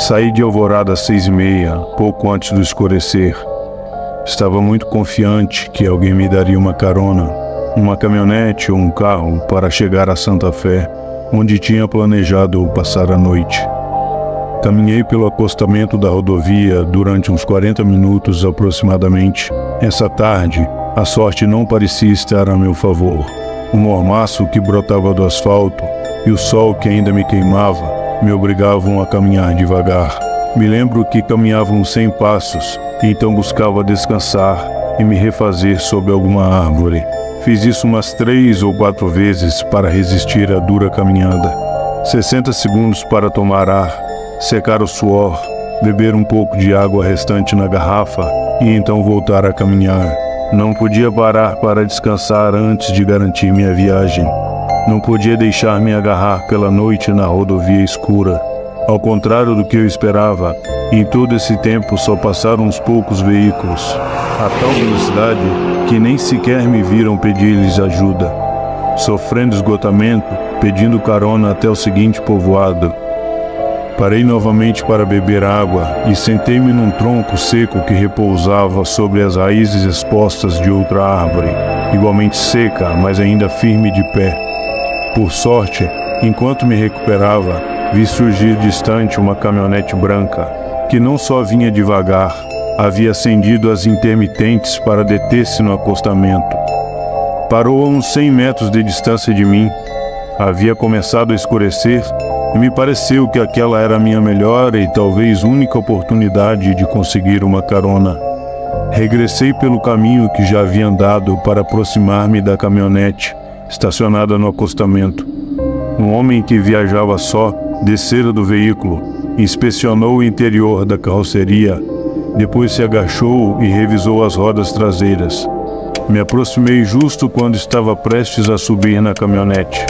Saí de Alvorada às 6h30, pouco antes do escurecer. Estava muito confiante que alguém me daria uma carona, uma caminhonete ou um carro para chegar a Santa Fé, onde tinha planejado passar a noite. Caminhei pelo acostamento da rodovia durante uns 40 minutos aproximadamente. Essa tarde, a sorte não parecia estar a meu favor. O mormaço que brotava do asfalto e o sol que ainda me queimava me obrigavam a caminhar devagar. Me lembro que caminhava uns 100 passos e então buscava descansar e me refazer sob alguma árvore. Fiz isso umas 3 ou 4 vezes para resistir à dura caminhada. 60 segundos para tomar ar, secar o suor, beber um pouco de água restante na garrafa e então voltar a caminhar. Não podia parar para descansar antes de garantir minha viagem. Não podia deixar-me agarrar pela noite na rodovia escura. Ao contrário do que eu esperava, em todo esse tempo só passaram uns poucos veículos, a tal velocidade que nem sequer me viram pedir-lhes ajuda. Sofrendo esgotamento, pedindo carona até o seguinte povoado. Parei novamente para beber água e sentei-me num tronco seco que repousava sobre as raízes expostas de outra árvore, igualmente seca, mas ainda firme de pé. Por sorte, enquanto me recuperava, vi surgir distante uma caminhonete branca, que não só vinha devagar, havia acendido as intermitentes para deter-se no acostamento. Parou a uns 100 metros de distância de mim. Havia começado a escurecer e me pareceu que aquela era a minha melhor e talvez única oportunidade de conseguir uma carona. Regressei pelo caminho que já havia andado para aproximar-me da caminhonete, estacionada no acostamento. Um homem que viajava só descera do veículo, inspecionou o interior da carroceria, depois se agachou e revisou as rodas traseiras. Me aproximei justo quando estava prestes a subir na caminhonete.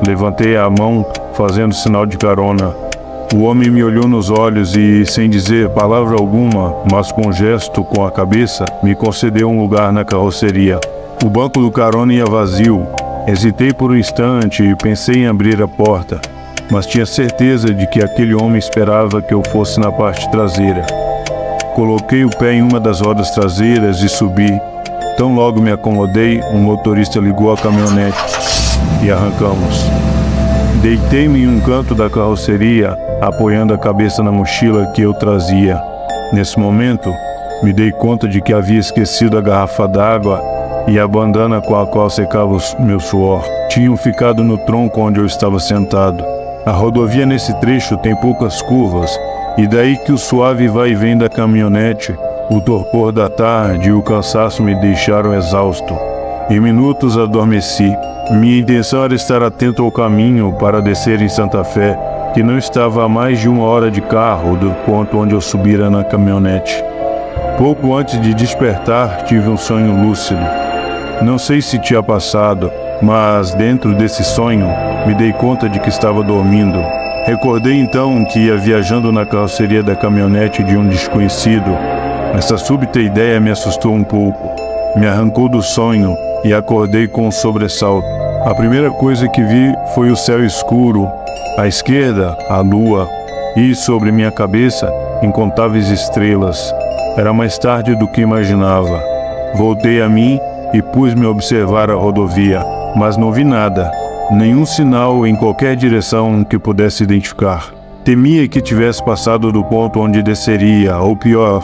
Levantei a mão, fazendo sinal de carona. O homem me olhou nos olhos e, sem dizer palavra alguma, mas com um gesto com a cabeça, me concedeu um lugar na carroceria. O banco do carona ia vazio. Hesitei por um instante e pensei em abrir a porta, mas tinha certeza de que aquele homem esperava que eu fosse na parte traseira. Coloquei o pé em uma das rodas traseiras e subi. Tão logo me acomodei, o motorista ligou a caminhonete e arrancamos. Deitei-me em um canto da carroceria, apoiando a cabeça na mochila que eu trazia. Nesse momento, me dei conta de que havia esquecido a garrafa d'água e a bandana com a qual secava o meu suor. Tinham ficado no tronco onde eu estava sentado. A rodovia nesse trecho tem poucas curvas, e daí que o suave vai e vem da caminhonete, o torpor da tarde e o cansaço me deixaram exausto. Em minutos adormeci. Minha intenção era estar atento ao caminho para descer em Santa Fé, que não estava a mais de 1 hora de carro do ponto onde eu subira na caminhonete. Pouco antes de despertar, tive um sonho lúcido. Não sei se tinha passado, mas dentro desse sonho, me dei conta de que estava dormindo. Recordei então que ia viajando na carroceria da caminhonete de um desconhecido. Essa súbita ideia me assustou um pouco. Me arrancou do sonho e acordei com um sobressalto. A primeira coisa que vi foi o céu escuro, à esquerda, a lua, e sobre minha cabeça, incontáveis estrelas. Era mais tarde do que imaginava. Voltei a mim e pus-me a observar a rodovia, mas não vi nada, nenhum sinal em qualquer direção que pudesse identificar. Temia que tivesse passado do ponto onde desceria, ou pior,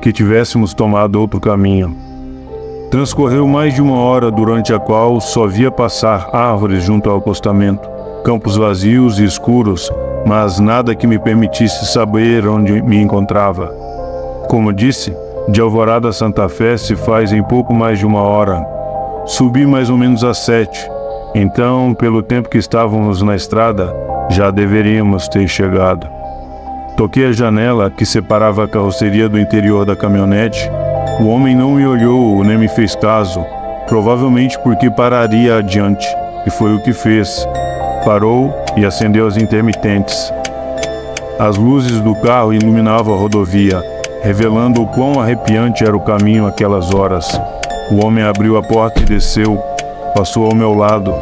que tivéssemos tomado outro caminho. Transcorreu mais de 1 hora, durante a qual só via passar árvores junto ao acostamento, campos vazios e escuros, mas nada que me permitisse saber onde me encontrava. Como disse, de Alvorada a Santa Fé se faz em pouco mais de 1 hora. Subi mais ou menos às 7. Então, pelo tempo que estávamos na estrada, já deveríamos ter chegado. Toquei a janela que separava a carroceria do interior da caminhonete. O homem não me olhou nem me fez caso, provavelmente porque pararia adiante, e foi o que fez. Parou e acendeu as intermitentes. As luzes do carro iluminavam a rodovia, revelando o quão arrepiante era o caminho aquelas horas. O homem abriu a porta e desceu, passou ao meu lado,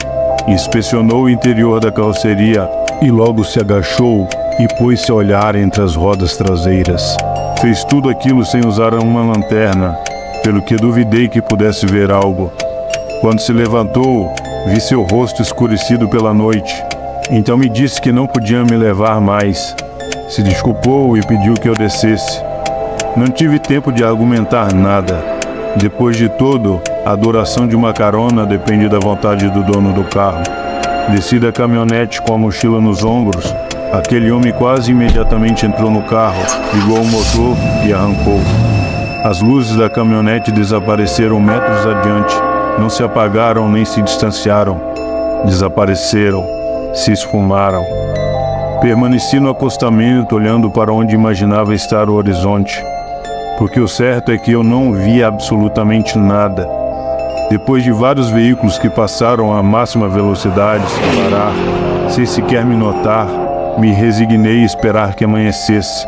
inspecionou o interior da carroceria e logo se agachou e pôs-se a olhar entre as rodas traseiras. Fez tudo aquilo sem usar uma lanterna, pelo que duvidei que pudesse ver algo. Quando se levantou, vi seu rosto escurecido pela noite. Então me disse que não podia me levar mais. Se desculpou e pediu que eu descesse. Não tive tempo de argumentar nada. Depois de tudo, a duração de uma carona depende da vontade do dono do carro. Desci da caminhonete com a mochila nos ombros. Aquele homem quase imediatamente entrou no carro, ligou o motor e arrancou. As luzes da caminhonete desapareceram metros adiante. Não se apagaram nem se distanciaram. Desapareceram, se esfumaram. Permaneci no acostamento, olhando para onde imaginava estar o horizonte. Porque o certo é que eu não via absolutamente nada. Depois de vários veículos que passaram a máxima velocidade, sem parar, sem sequer me notar, me resignei a esperar que amanhecesse.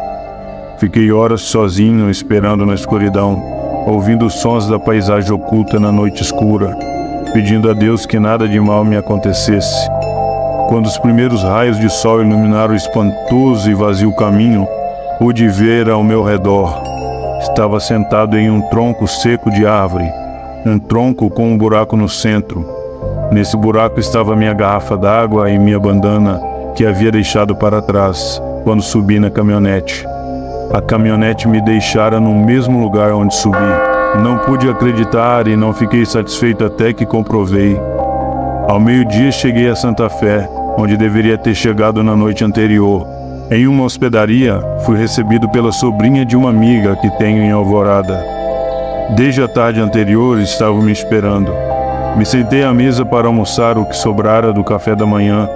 Fiquei horas sozinho, esperando na escuridão, ouvindo os sons da paisagem oculta na noite escura, pedindo a Deus que nada de mal me acontecesse. Quando os primeiros raios de sol iluminaram o espantoso e vazio caminho, pude ver ao meu redor. Estava sentado em um tronco seco de árvore, um tronco com um buraco no centro. Nesse buraco estava minha garrafa d'água e minha bandana, que havia deixado para trás quando subi na caminhonete. A caminhonete me deixara no mesmo lugar onde subi. Não pude acreditar e não fiquei satisfeito até que comprovei. Ao meio-dia cheguei a Santa Fé, onde deveria ter chegado na noite anterior. Em uma hospedaria, fui recebido pela sobrinha de uma amiga que tenho em Alvorada. Desde a tarde anterior estavam me esperando. Me sentei à mesa para almoçar o que sobrara do café da manhã.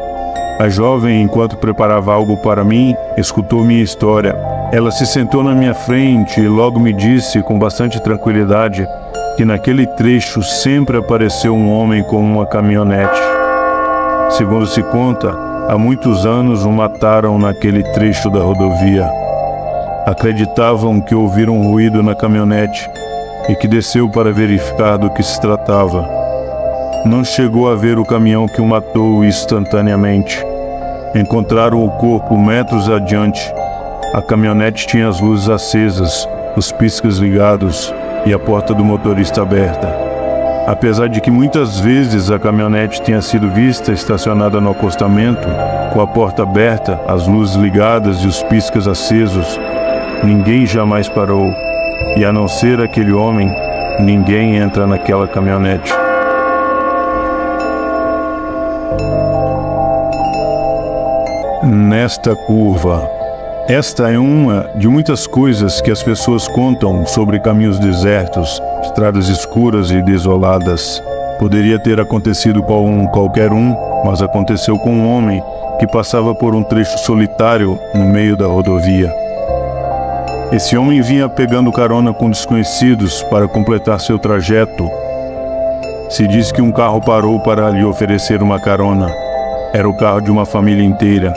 A jovem, enquanto preparava algo para mim, escutou minha história. Ela se sentou na minha frente e logo me disse, com bastante tranquilidade, que naquele trecho sempre apareceu um homem com uma caminhonete. Segundo se conta, há muitos anos o mataram naquele trecho da rodovia. Acreditavam que ouviram um ruído na caminhonete e que desceu para verificar do que se tratava. Não chegou a ver o caminhão que o matou instantaneamente. Encontraram o corpo metros adiante. A caminhonete tinha as luzes acesas, os piscas ligados e a porta do motorista aberta. Apesar de que muitas vezes a caminhonete tenha sido vista estacionada no acostamento, com a porta aberta, as luzes ligadas e os piscas acesos, ninguém jamais parou. E a não ser aquele homem, ninguém entra naquela caminhonete. Nesta curva. Esta é uma de muitas coisas que as pessoas contam sobre caminhos desertos, estradas escuras e desoladas. Poderia ter acontecido com qualquer um, mas aconteceu com um homem que passava por um trecho solitário no meio da rodovia. Esse homem vinha pegando carona com desconhecidos para completar seu trajeto. Se diz que um carro parou para lhe oferecer uma carona. Era o carro de uma família inteira.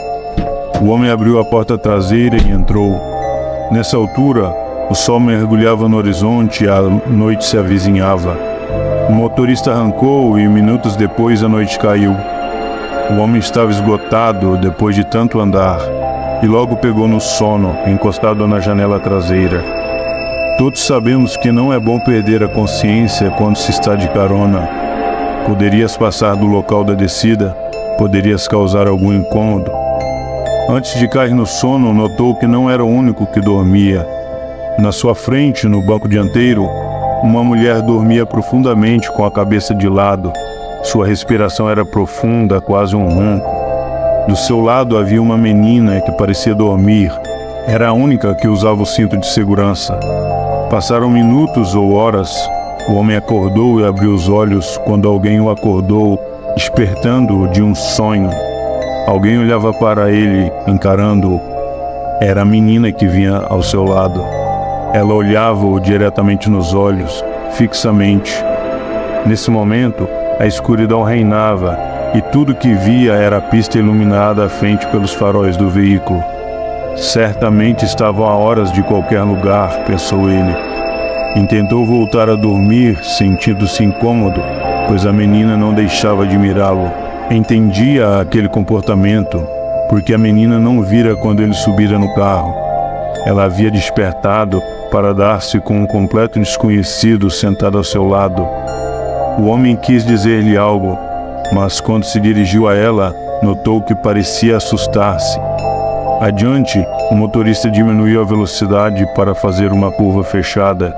O homem abriu a porta traseira e entrou. Nessa altura, o sol mergulhava no horizonte e a noite se avizinhava. O motorista arrancou e minutos depois a noite caiu. O homem estava esgotado depois de tanto andar e logo pegou no sono, encostado na janela traseira. Todos sabemos que não é bom perder a consciência quando se está de carona. Poderias passar do local da descida, poderias causar algum incômodo. Antes de cair no sono, notou que não era o único que dormia. Na sua frente, no banco dianteiro, uma mulher dormia profundamente com a cabeça de lado. Sua respiração era profunda, quase um ronco. Do seu lado havia uma menina que parecia dormir. Era a única que usava o cinto de segurança. Passaram minutos ou horas. O homem acordou e abriu os olhos quando alguém o acordou, despertando-o de um sonho. Alguém olhava para ele, encarando-o. Era a menina que vinha ao seu lado. Ela olhava-o diretamente nos olhos, fixamente. Nesse momento, a escuridão reinava e tudo que via era a pista iluminada à frente pelos faróis do veículo. Certamente estavam a horas de qualquer lugar, pensou ele. Intentou voltar a dormir, sentindo-se incômodo, pois a menina não deixava de mirá-lo. Entendia aquele comportamento. porque a menina não vira quando ele subira no carro. Ela havia despertado para dar-se com um completo desconhecido sentado ao seu lado. O homem quis dizer-lhe algo, mas quando se dirigiu a ela, notou que parecia assustar-se. Adiante, o motorista diminuiu a velocidade para fazer uma curva fechada.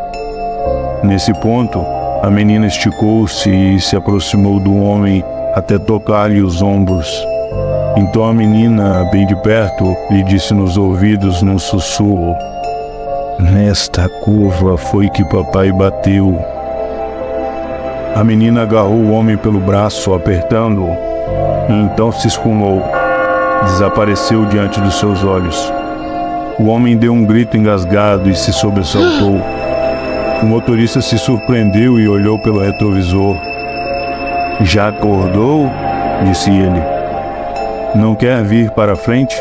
Nesse ponto, a menina esticou-se e se aproximou do homem até tocar-lhe os ombros. Então a menina, bem de perto, lhe disse nos ouvidos num sussurro: "Nesta curva foi que papai bateu." A menina agarrou o homem pelo braço, apertando-o, e então se esfumou. Desapareceu diante dos seus olhos. O homem deu um grito engasgado e se sobressaltou. O motorista se surpreendeu e olhou pelo retrovisor. "Já acordou?" disse ele. "Não quer vir para frente?"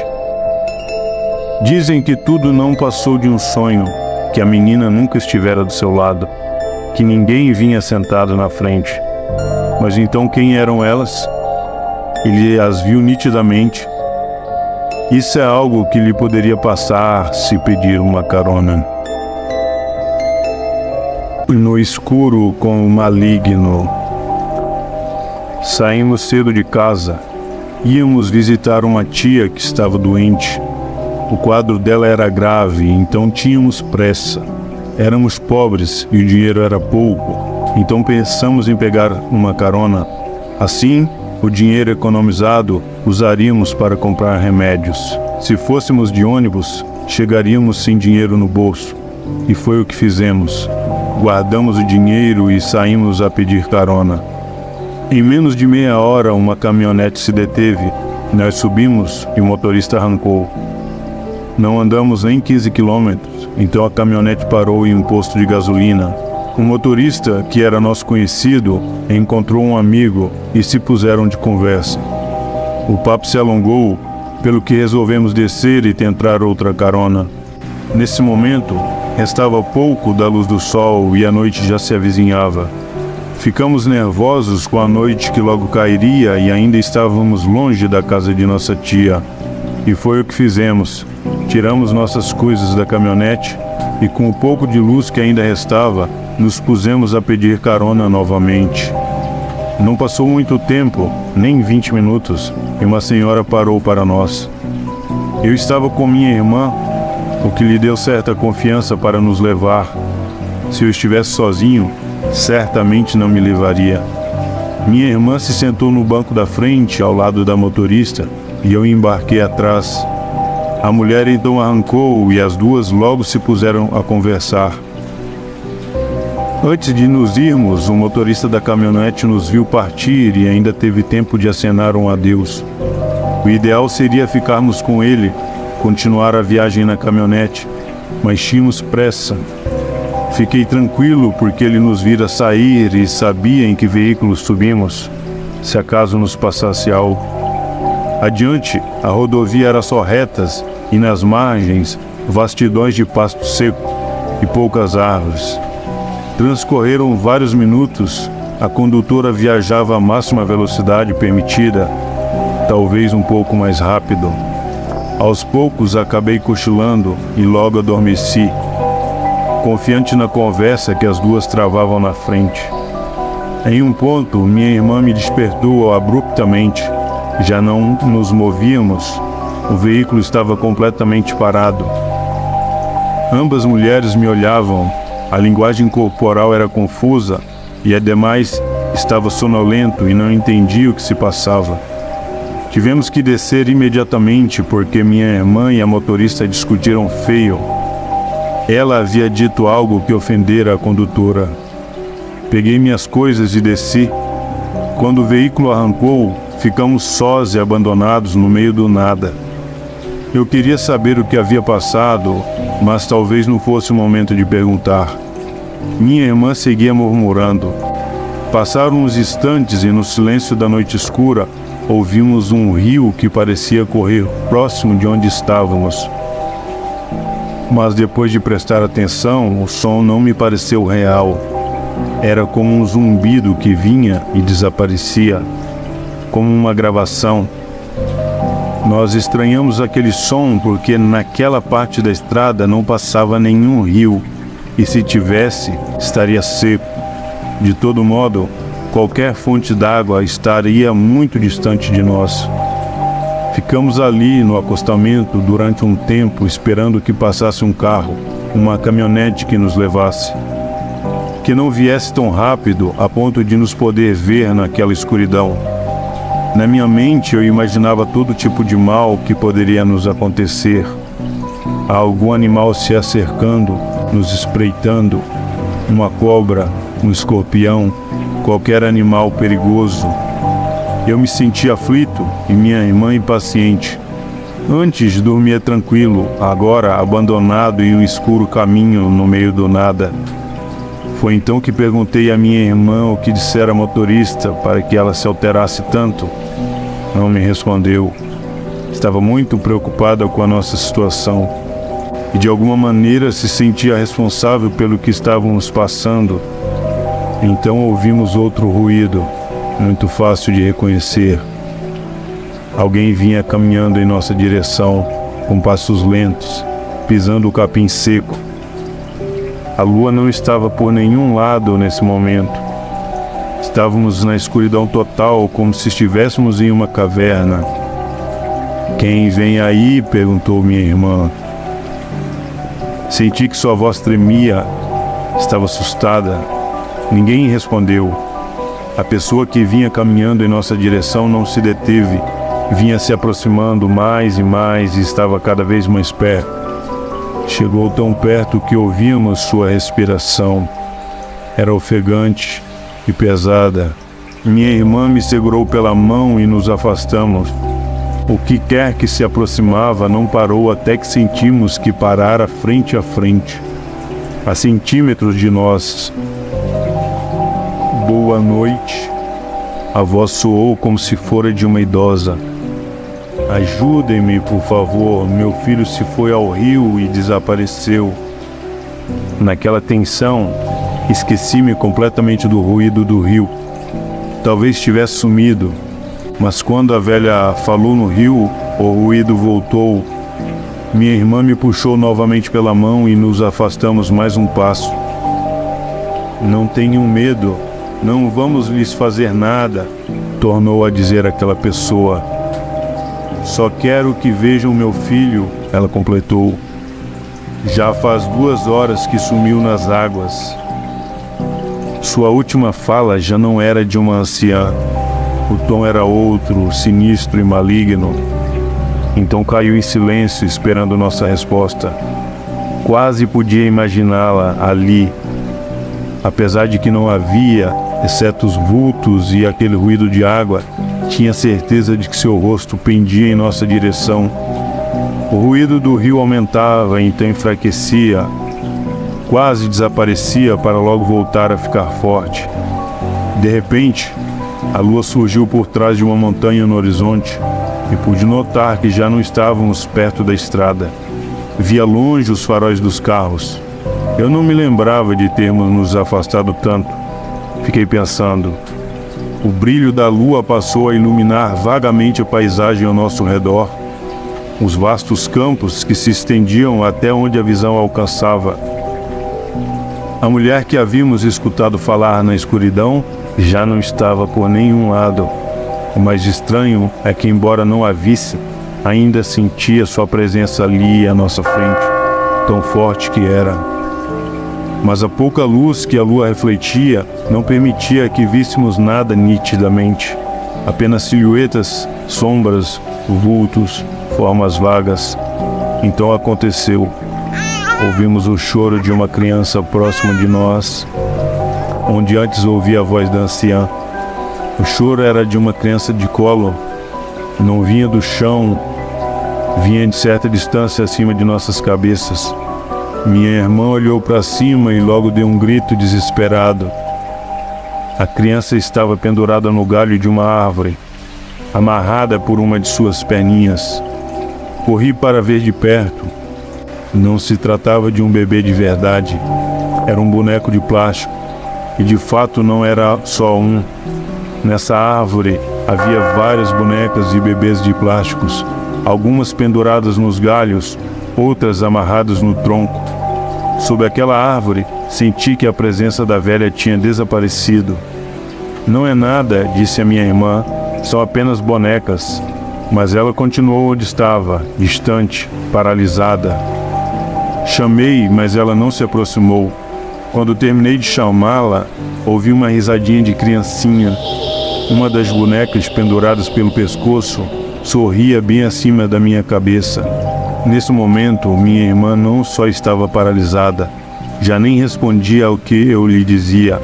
Dizem que tudo não passou de um sonho, que a menina nunca estivera do seu lado, que ninguém vinha sentado na frente. Mas então quem eram elas? Ele as viu nitidamente. Isso é algo que lhe poderia passar se pedir uma carona. No escuro com o maligno. Saímos cedo de casa. Íamos visitar uma tia que estava doente. O quadro dela era grave, então tínhamos pressa. Éramos pobres e o dinheiro era pouco, então pensamos em pegar uma carona. Assim, o dinheiro economizado usaríamos para comprar remédios. Se fôssemos de ônibus, chegaríamos sem dinheiro no bolso. E foi o que fizemos. Guardamos o dinheiro e saímos a pedir carona. Em menos de meia hora, uma caminhonete se deteve. Nós subimos e o motorista arrancou. Não andamos nem 15 quilômetros, então a caminhonete parou em um posto de gasolina. O motorista, que era nosso conhecido, encontrou um amigo e se puseram de conversa. O papo se alongou, pelo que resolvemos descer e tentar outra carona. Nesse momento, restava pouco da luz do sol e a noite já se avizinhava. Ficamos nervosos com a noite que logo cairia e ainda estávamos longe da casa de nossa tia. E foi o que fizemos. Tiramos nossas coisas da caminhonete e, com o pouco de luz que ainda restava, nos pusemos a pedir carona novamente. Não passou muito tempo, nem 20 minutos, e uma senhora parou para nós. Eu estava com minha irmã, o que lhe deu certa confiança para nos levar. Se eu estivesse sozinho, certamente não me levaria. Minha irmã se sentou no banco da frente, ao lado da motorista, e eu embarquei atrás. A mulher então arrancou e as duas logo se puseram a conversar. Antes de nos irmos, o motorista da caminhonete nos viu partir e ainda teve tempo de acenar um adeus. O ideal seria ficarmos com ele, continuar a viagem na caminhonete, mas tínhamos pressa. Fiquei tranquilo porque ele nos vira sair e sabia em que veículo subimos, se acaso nos passasse algo. Adiante, a rodovia era só retas e nas margens, vastidões de pasto seco e poucas árvores. Transcorreram vários minutos, a condutora viajava à máxima velocidade permitida, talvez um pouco mais rápido. Aos poucos acabei cochilando e logo adormeci, confiante na conversa que as duas travavam na frente. Em um ponto, minha irmã me despertou abruptamente. Já não nos movíamos, o veículo estava completamente parado. Ambas mulheres me olhavam, a linguagem corporal era confusa e, ademais, estava sonolento e não entendia o que se passava. Tivemos que descer imediatamente porque minha irmã e a motorista discutiram feio. Ela havia dito algo que ofendera a condutora. Peguei minhas coisas e desci. Quando o veículo arrancou, ficamos sós e abandonados no meio do nada. Eu queria saber o que havia passado, mas talvez não fosse o momento de perguntar. Minha irmã seguia murmurando. Passaram uns instantes e no silêncio da noite escura, ouvimos um rio que parecia correr próximo de onde estávamos. Mas depois de prestar atenção, o som não me pareceu real. Era como um zumbido que vinha e desaparecia, como uma gravação. Nós estranhamos aquele som porque naquela parte da estrada não passava nenhum rio, e se tivesse, estaria seco. De todo modo, qualquer fonte d'água estaria muito distante de nós. Ficamos ali no acostamento durante um tempo esperando que passasse um carro, uma caminhonete que nos levasse. Que não viesse tão rápido a ponto de nos poder ver naquela escuridão. Na minha mente eu imaginava todo tipo de mal que poderia nos acontecer. Algum animal se acercando, nos espreitando, uma cobra, um escorpião, qualquer animal perigoso. Eu me sentia aflito e minha irmã impaciente. Antes dormia tranquilo, agora abandonado em um escuro caminho no meio do nada. Foi então que perguntei à minha irmã o que dissera a motorista para que ela se alterasse tanto. Não me respondeu. Estava muito preocupada com a nossa situação e de alguma maneira se sentia responsável pelo que estávamos passando. Então ouvimos outro ruído, muito fácil de reconhecer. Alguém vinha caminhando em nossa direção, com passos lentos, pisando o capim seco. A lua não estava por nenhum lado nesse momento. Estávamos na escuridão total, como se estivéssemos em uma caverna. "Quem vem aí?" perguntou minha irmã. Senti que sua voz tremia. Estava assustada. Ninguém respondeu. A pessoa que vinha caminhando em nossa direção não se deteve. Vinha se aproximando mais e mais e estava cada vez mais perto. Chegou tão perto que ouvimos sua respiração. Era ofegante e pesada. Minha irmã me segurou pela mão e nos afastamos. O que quer que se aproximava não parou até que sentimos que parara frente a frente, a centímetros de nós. "Boa noite." A voz soou como se fora de uma idosa. "Ajudem-me, por favor. Meu filho se foi ao rio e desapareceu." Naquela tensão, esqueci-me completamente do ruído do rio. Talvez tivesse sumido, mas quando a velha falou no rio, o ruído voltou. Minha irmã me puxou novamente pela mão e nos afastamos mais um passo. "Não tenham medo, não vamos lhes fazer nada", tornou a dizer aquela pessoa. "Só quero que vejam meu filho", ela completou. "Já faz 2 horas que sumiu nas águas." Sua última fala já não era de uma anciã. O tom era outro, sinistro e maligno. Então caiu em silêncio, esperando nossa resposta. Quase podia imaginá-la ali. Apesar de que não havia, exceto os vultos e aquele ruído de água, tinha certeza de que seu rosto pendia em nossa direção. O ruído do rio aumentava, então enfraquecia, quase desaparecia para logo voltar a ficar forte. De repente, a lua surgiu por trás de uma montanha no horizonte e pude notar que já não estávamos perto da estrada. Via longe os faróis dos carros. Eu não me lembrava de termos nos afastado tanto. Fiquei pensando. O brilho da lua passou a iluminar vagamente a paisagem ao nosso redor. Os vastos campos que se estendiam até onde a visão alcançava. A mulher que havíamos escutado falar na escuridão já não estava por nenhum lado. O mais estranho é que, embora não a visse, ainda sentia sua presença ali à nossa frente, tão forte que era. Mas a pouca luz que a lua refletia não permitia que víssemos nada nitidamente. Apenas silhuetas, sombras, vultos, formas vagas. Então aconteceu. Ouvimos o choro de uma criança próxima de nós, onde antes ouvia a voz da anciã. O choro era de uma criança de colo, não vinha do chão, vinha de certa distância acima de nossas cabeças. Minha irmã olhou para cima e logo deu um grito desesperado. A criança estava pendurada no galho de uma árvore, amarrada por uma de suas perninhas. Corri para ver de perto. Não se tratava de um bebê de verdade, era um boneco de plástico, e de fato não era só um. Nessa árvore havia várias bonecas e bebês de plásticos, algumas penduradas nos galhos, outras amarradas no tronco. Sob aquela árvore, senti que a presença da velha tinha desaparecido. Não é nada, disse a minha irmã, são apenas bonecas. Mas ela continuou onde estava, distante, paralisada. Chamei, mas ela não se aproximou. Quando terminei de chamá-la, ouvi uma risadinha de criancinha. Uma das bonecas penduradas pelo pescoço sorria bem acima da minha cabeça. Nesse momento, minha irmã não só estava paralisada, já nem respondia ao que eu lhe dizia.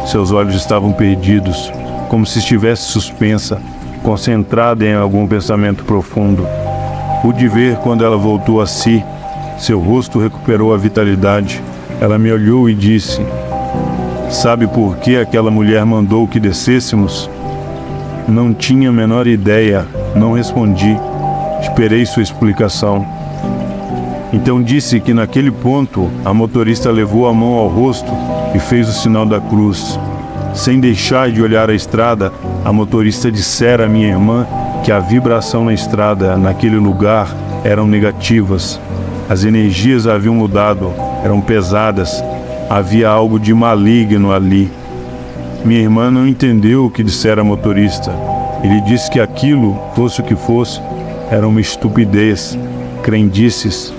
Seus olhos estavam perdidos, como se estivesse suspensa, concentrada em algum pensamento profundo. Pude ver quando ela voltou a si. Seu rosto recuperou a vitalidade. Ela me olhou e disse: "Sabe por que aquela mulher mandou que descêssemos?" Não tinha a menor ideia, não respondi. Esperei sua explicação. Então disse que naquele ponto a motorista levou a mão ao rosto e fez o sinal da cruz. Sem deixar de olhar a estrada, a motorista dissera à minha irmã que a vibração na estrada, naquele lugar, eram negativas. As energias haviam mudado, eram pesadas, havia algo de maligno ali. Minha irmã não entendeu o que dissera a motorista. Ele disse que aquilo, fosse o que fosse, era uma estupidez, crendices.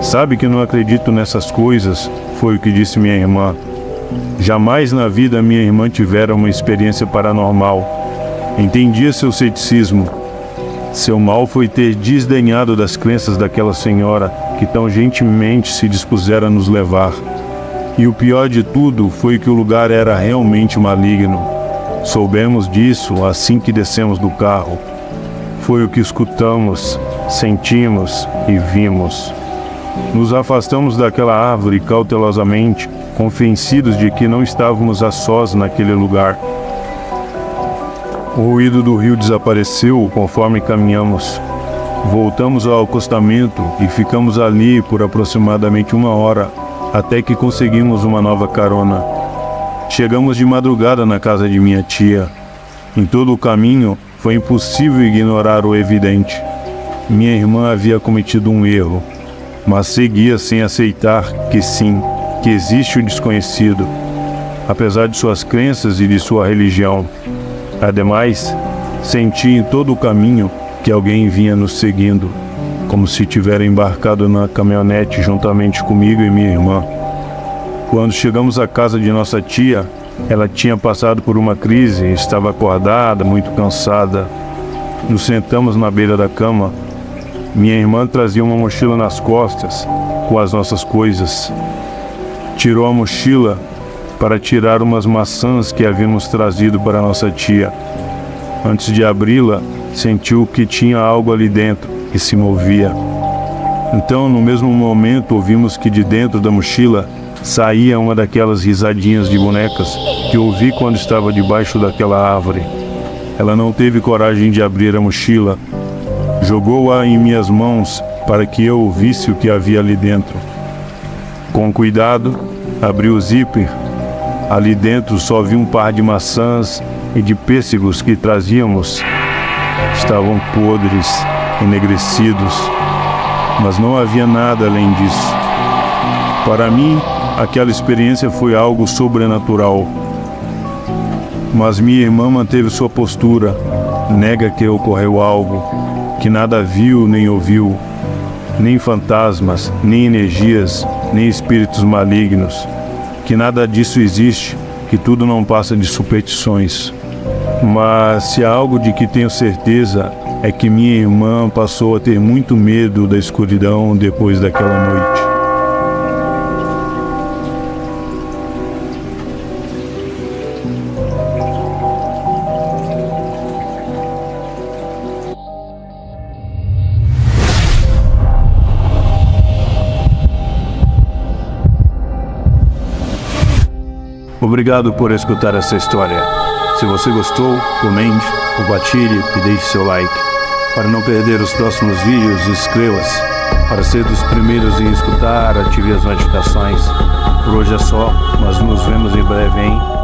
"Sabe que não acredito nessas coisas", foi o que disse minha irmã. Jamais na vida minha irmã tivera uma experiência paranormal. Entendia seu ceticismo. Seu mal foi ter desdenhado das crenças daquela senhora que tão gentilmente se dispusera a nos levar. E o pior de tudo foi que o lugar era realmente maligno. Soubemos disso assim que descemos do carro. Foi o que escutamos, sentimos e vimos. Nos afastamos daquela árvore cautelosamente, convencidos de que não estávamos a sós naquele lugar. O ruído do rio desapareceu conforme caminhamos. Voltamos ao acostamento e ficamos ali por aproximadamente 1 hora, até que conseguimos uma nova carona. Chegamos de madrugada na casa de minha tia. Em todo o caminho, foi impossível ignorar o evidente. Minha irmã havia cometido um erro, mas seguia sem aceitar que sim, que existe o desconhecido, apesar de suas crenças e de sua religião. Ademais, senti em todo o caminho que alguém vinha nos seguindo, como se tivera embarcado na caminhonete juntamente comigo e minha irmã. Quando chegamos à casa de nossa tia, ela tinha passado por uma crise, estava acordada, muito cansada. Nos sentamos na beira da cama. Minha irmã trazia uma mochila nas costas, com as nossas coisas. Tirou a mochila para tirar umas maçãs que havíamos trazido para nossa tia. Antes de abri-la, sentiu que tinha algo ali dentro e se movia. Então, no mesmo momento, ouvimos que de dentro da mochila saía uma daquelas risadinhas de bonecas que ouvi quando estava debaixo daquela árvore. Ela não teve coragem de abrir a mochila. Jogou-a em minhas mãos para que eu ouvisse o que havia ali dentro. Com cuidado, abri o zíper. Ali dentro só vi um par de maçãs e de pêssegos que trazíamos. Estavam podres, enegrecidos, mas não havia nada além disso. Para mim, aquela experiência foi algo sobrenatural. Mas minha irmã manteve sua postura, nega que ocorreu algo, que nada viu nem ouviu, nem fantasmas, nem energias, nem espíritos malignos, que nada disso existe, que tudo não passa de superstições. Mas se há algo de que tenho certeza é que minha irmã passou a ter muito medo da escuridão depois daquela noite. Obrigado por escutar essa história. Se você gostou, comente, compartilhe e deixe seu like. Para não perder os próximos vídeos, inscreva-se. Para ser dos primeiros em escutar, ative as notificações. Por hoje é só, mas nos vemos em breve, hein?